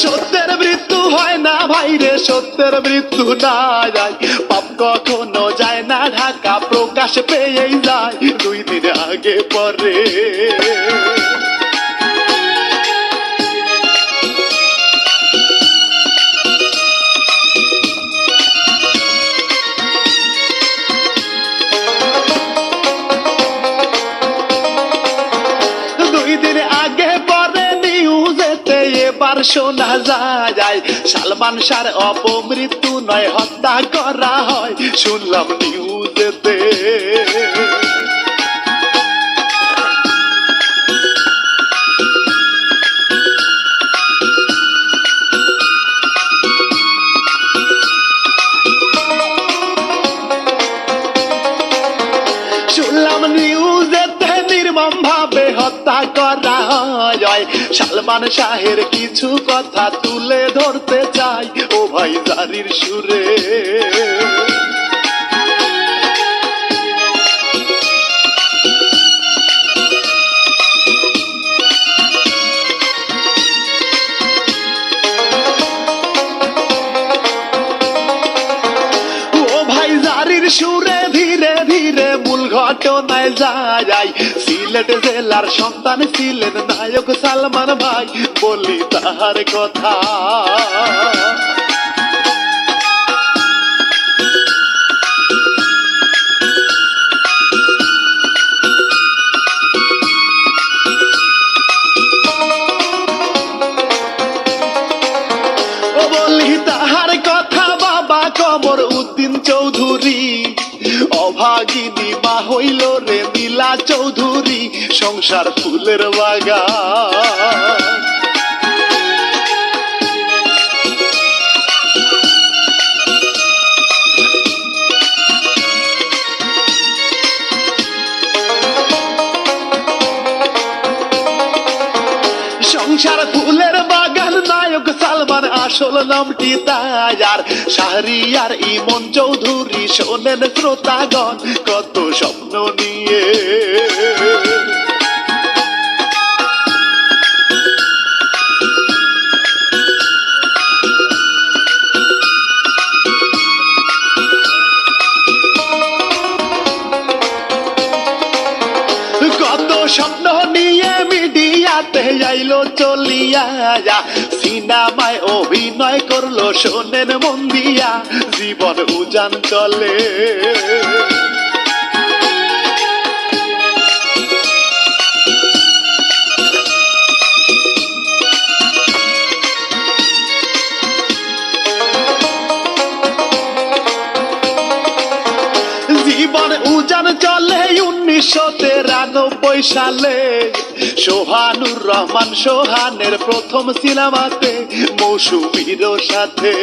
সত্যের মৃত্যু হয় না ভাই রে, সত্যের মৃত্যু না যায়, পাপ কখনো যায় না ঢাকা, প্রকাশ পেয়েই যায় 2 দিন আগে পরে। এবার শোনা যায় সালমান শাহর অপমৃত্যু নয়, হত্যা করা হয়, শুনলাম নিউজেতে। শুনলাম নিউজেতে নির্মম ভাবে হত্যা করা হয়। সালমান শাহের কিছু কথা তুলে ধরতে চাই ও ভাই জারির সুরে। সুরে ধীরে ধীরে মূল ঘটনায় যায়। সিলেট জেলার সন্তান ছিলেন নায়ক সালমান ভাই, বলি তাহার কথা। বলি তাহার কথা বাবা কমর উদ্দিন চৌধুরী, অভাগিনী মা হইল রে নীলা চৌধুরী, সংসার ফুলের বাগান। সংসার ফুলের বাগান, নায়ক সালমান আসল নামটি তার। শাহরিয়ার ইমন চৌধুরী, শোনেন শ্রোতাগণ কত স্বপ্ন নিয়ে। কত স্বপ্ন নিয়ে মিডিয়াতে আইলো চলিয়া, সিনেমায় অভিনয় করলো, শোনেন মন দিয়া, জীবন উজান চলে। জীবন উজান চলে 1993 সালে, সোহানুর রহমান সোহানের প্রথম সিনেমাতে মৌসুমীর সাথে।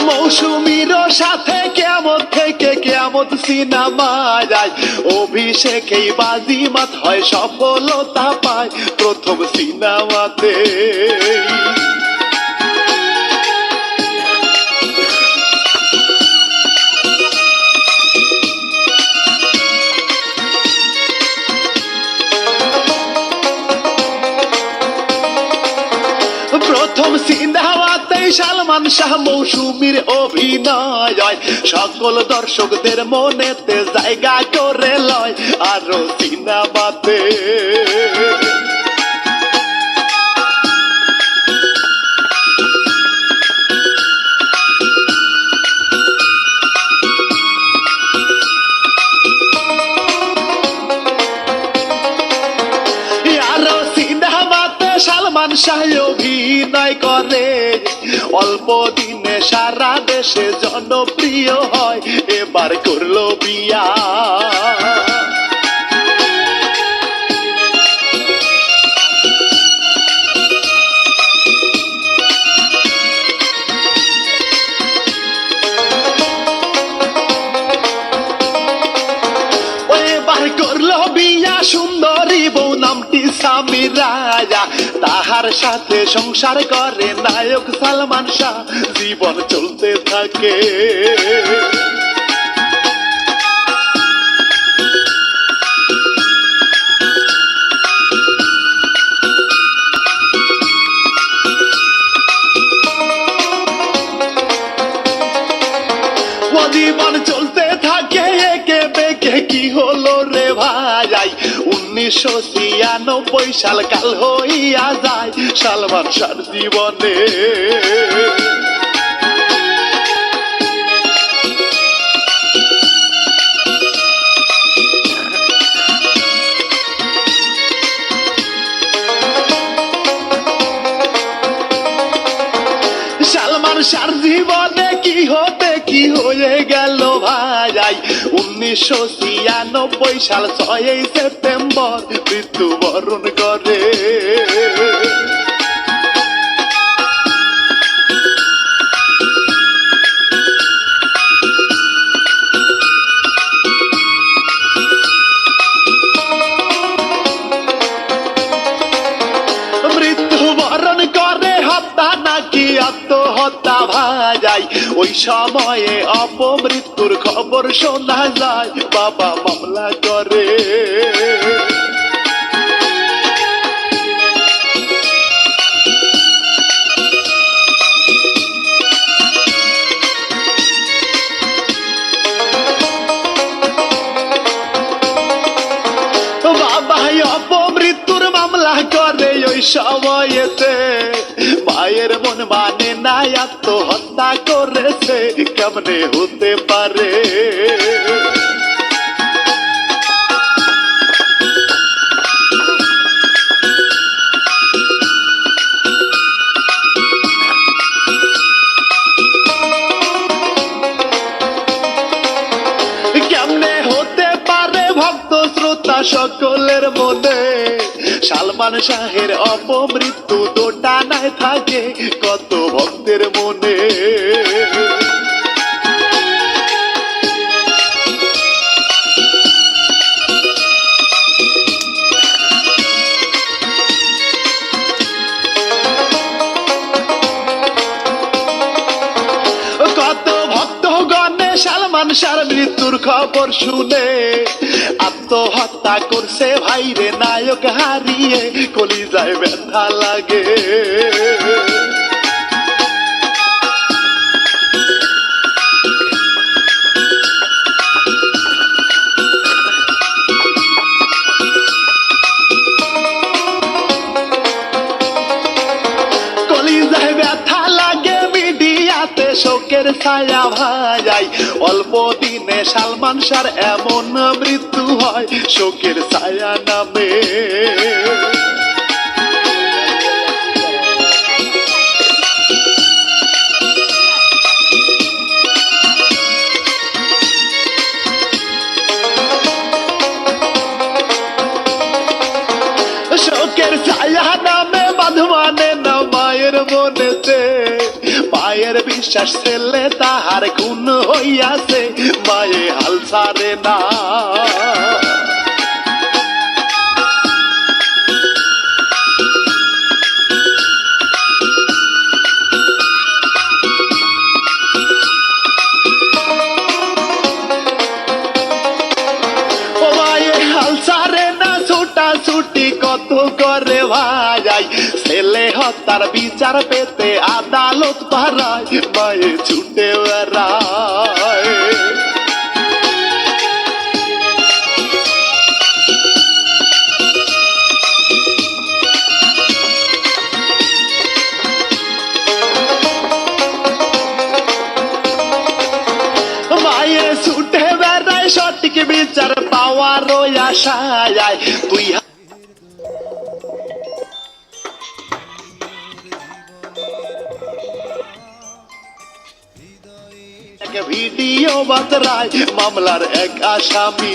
মৌসুমীর সাথে কিয়ামত থেকে কিয়ামত সিনেমা যায়, অভিষেকেই বাজিমাত হয়, সফলতা পায় প্রথম সিনেমাতে। প্রথম সিনেমাতে সালমান শাহ মৌসুমীর অভিনয় সকল দর্শকদের মনেতে জায়গা করে লয় আরো সিনেমাতে। সালমান শাহ অভিনয় করে অল্প দিনে সারা দেশে জনপ্রিয় হয়, এবার করলো বিয়া। এবার করলো বিয়া সুন্দরী বউ নামটি সামিরা, ভাইয়া তাহার সাথে সংসার করে নায়ক সালমান শাহ জীবন চলতে থাকে জীবন চলতে থাকে একে বেঁকে কি হলো রে ভাই 1996 সাল কাল হইয়া যায় সালমান শাহর জীবনে সালমান শাহর জীবনে কি হতে কি হয়ে গেল ভাই 1996 সাল 6 সেপ্টেম্বর মৃত্যুবরণ করে মৃত্যুবরণ করে হত্যা নাকি আত্মহত্যা ভাই ওই সময়ে অপমৃত্যুর খবর শোনা যায় বাবা মামলা করে বাবা অপমৃত্যুর মামলা করে ওই সময়েতে মায়ের মন মানে না আত্মহত্যা করেছে কেমনে হতে পারে কেমনে হতে পারে ভক্ত শ্রোতা সকলের মনে সালমান শাহের অপমৃত্যু দোটানায় থাকে কত ভক্তের মনে কত ভক্তগণে সালমান শাহর মৃত্যুর খবর শুনে আত্মহত্যা করছে ভাইরে নায়ক হারিয়ে কলিজায় ব্যথা লাগে কলিজায় ব্যথা লাগে মিডিয়াতে শোকের ছায়া ভাই অল্প দিনে সালমান শাহর এমন মৃত্যু হয় শোকের ছায়া নামে শোকের ছায়া নামে বাঁধমানে না মায়ের মনেতে মায়ের বিশ্বাস ছেলে তাহার খুন হইয়াছে মায়ে হাল ছাড়ে না ছুটি কত করে ভাই ছেলে হত্যার বিচার পেতে আদালত পাড়ায় মায়ে ছুটে বেড়ায় মায়ে ছুটে বেড়ায় সঠিক বিচার পাওয়ার আশায় তুই ভিডিও বাতরায় মামলার এক আসামি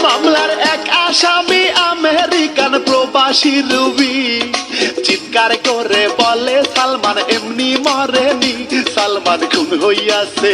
মামলার এক আসামি আমেরিকান প্রবাসী রুবি চিৎকার করে বলে সালমান এমনি মরেনি, সালমান খুন হইয়াছে।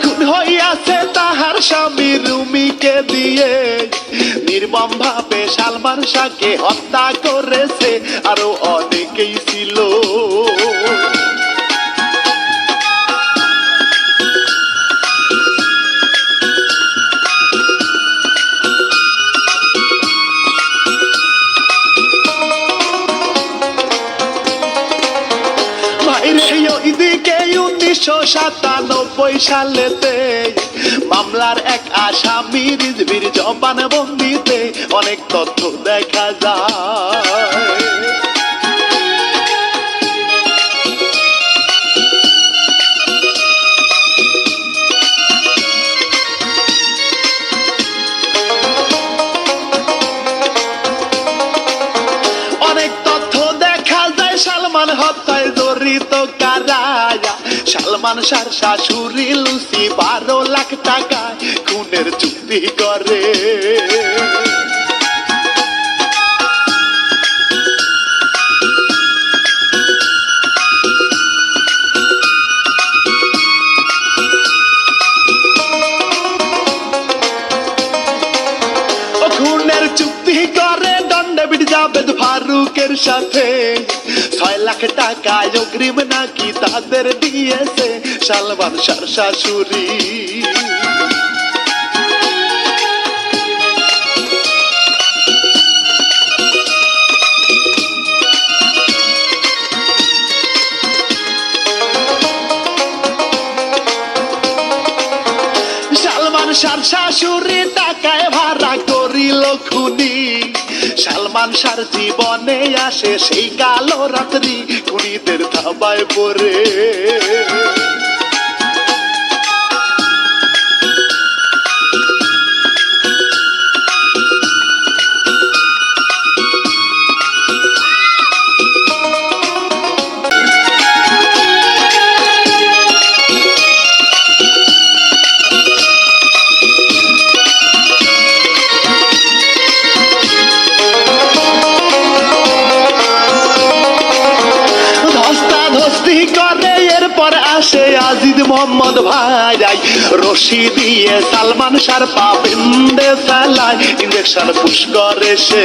খুন হইয়াছে তাহার স্বামী রুমিকে দিয়ে, নির্মম ভাবে সালমান শাহকে হত্যা করেছে, আরো অনেকেই ছিল। ওইদিকে 1997 সালেতে মামলার এক আসামি রিজভির জবানবন্দিতে অনেক তথ্য দেখা যায়। সালমান হত্যায় জড়িত কারা? সালমান শাহর শাশুড়ি লুসি 12 লাখ টাকায় খুনের চুক্তি করে। খুনের চুক্তি করে দণ্ডবিদ জাবেদ ফারুকের সাথে। 6 লাখ টাকা অগ্রিম নাকি তাদের দিয়েছে সালমান শাহর শাশুড়ি। সালমান শাহর শাশুড়ি টাকায় ভাড়া করিল খুনি। সালমান শাহর জীবনে আসে সেই কালো রাত্রি, খুনিদের থাবায় পড়ে। করে এরপর আসে আজিজ মোহাম্মদ ভাই, রশি দিয়ে সালমান শাহর পা বিন্ধে ফেলায়, ইঞ্জেকশন পুশ করে সে।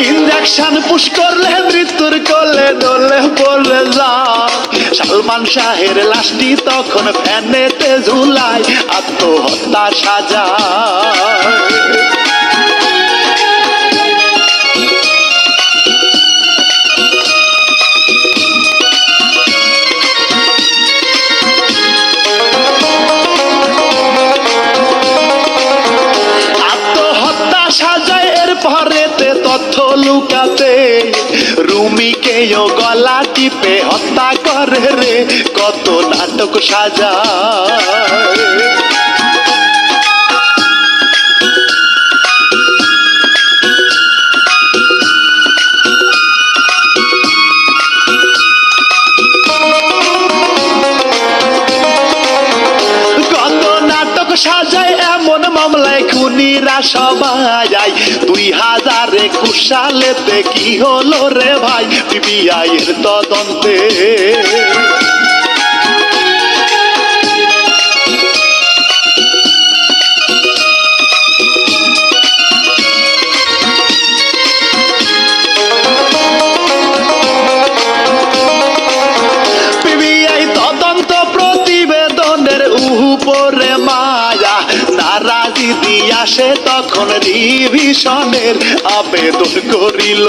ইঞ্জেকশন পুশ করলে মৃত্যুর কোলে দোলে পড়ে যায়। সালমান শাহের লাশটি তখন ফ্যানেতে ঝুলায়, আত্মহত্যা সাজায়। আত্মহত্যা সাজায় এরপরেতে তথ্য লুকাতে রুমিকেও গলা টিপে হত্যা করে রে, কত নাটক সাজায়। সাজায় এমন মামলায় খুনিরা সবাই। 2021 সালেতে কি হলো রে ভাই, পিবিআই এর তদন্তে উপরে মায়া নারাজি দিয়া সে তখন রিভিশনের আবেদন করিল।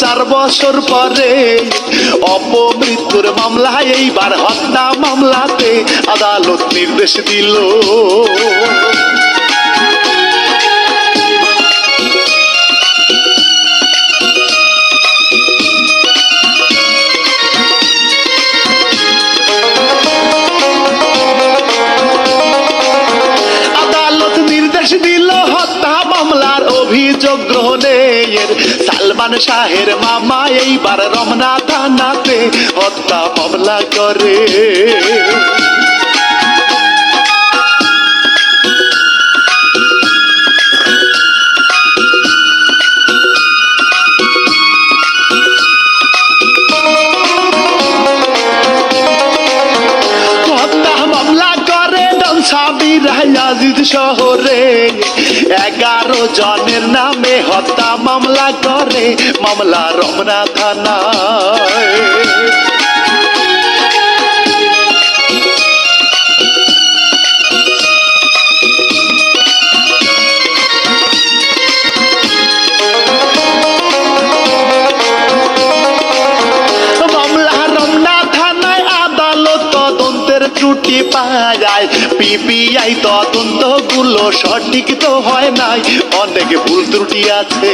4 বছর পরে অপমৃত্যুর মামলায় এইবার হত্যা মামলাতে আদালত নির্দেশ দিল। অভিযোগ গ্রহণের সালমান শাহের মামা এইবার রমনা থানাতে হত্যা মামলা করে। আজিজ শহরে 11 জনের নামে হত্যা মামলা করে মামলা রমনা থানায়। ত্রুটি পায় পিপিআই তদন্ত গুলো সঠিক তো হয় নাই, অনেক ভুল ত্রুটি আছে।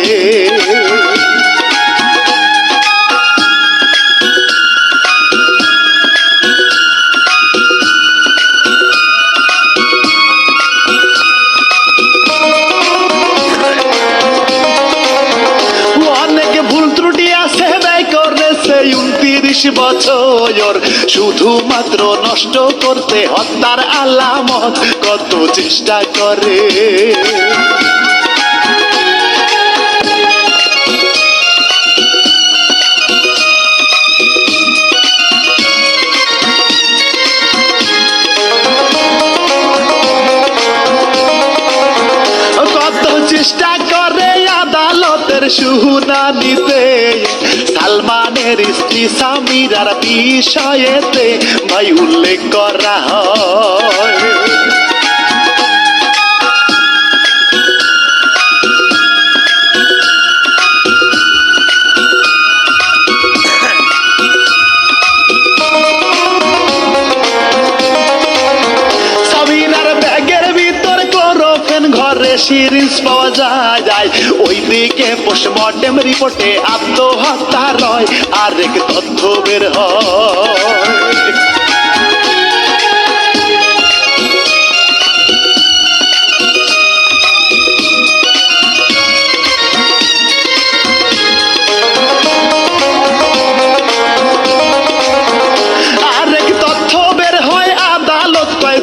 সেই 29 বছর শুধুমাত্র নষ্ট করতে হত্যার আলামত কত চেষ্টা করে। চেষ্টা করে আদালতের শুনানিতে সালমানের স্ত্রী সামিরার বিষয়েতে ভাই উল্লেখ করা হয়। সিরিঞ্জ পাওয়া যায়, ওইদিকে পোস্টমর্টেম রিপোর্টে আত্মহত্যা রয় আরেক তথ্য বের হয়।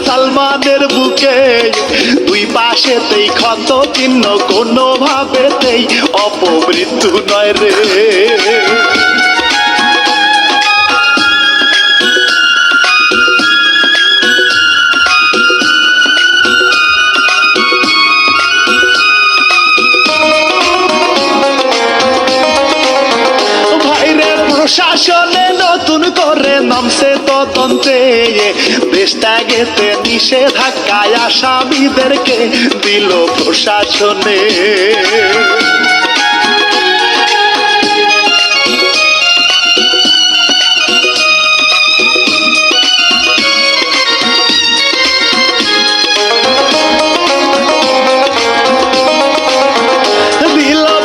সালমানের বুকে 2 পাশেতেই ক্ষত চিহ্ন, কোনো ভাবেতেই অপমৃত্যু নয় রে। প্রশাসনে নতুন করে নামছে তদন্তে, দেশ ত্যাগেতে নিষেধাজ্ঞায় আসামিদেরকে দিল প্রশাসনে।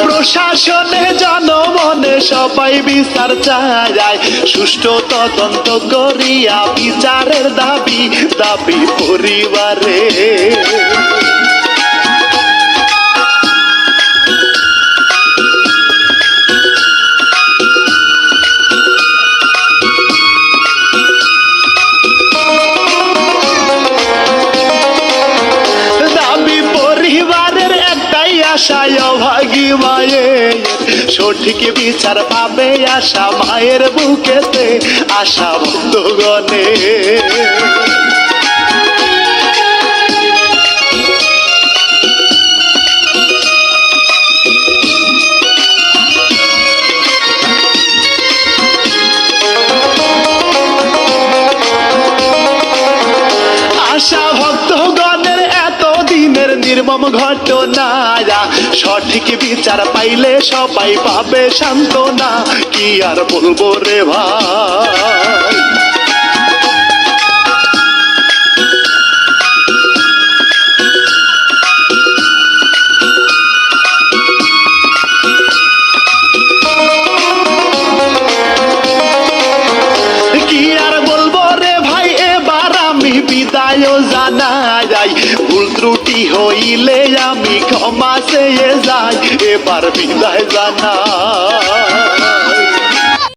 প্রশাসনে জনমনে সবাই বিচার চায়, সুষ্ঠু তদন্ত করিয়া বিচারের দাবি পরিবারে। আশায় অভাগী মায়ের সঠিক বিচার পাবে আশা মায়ের বুকেতে আশা ভক্তগণে। আশা ভক্তগণের এতদিনের নির্মম ঘটনা সঠিক বিচার পাইলে সবাই পাবে সান্ত্বনা, কি আর বলবো রে ভাই। কি আর বলবো রে ভাই, এবার আমি বিদায় জানাই, ভুল ত্রুটি হইলে আমি ক্ষমা চেয়ে যাই, এবার বিদায় জানাই।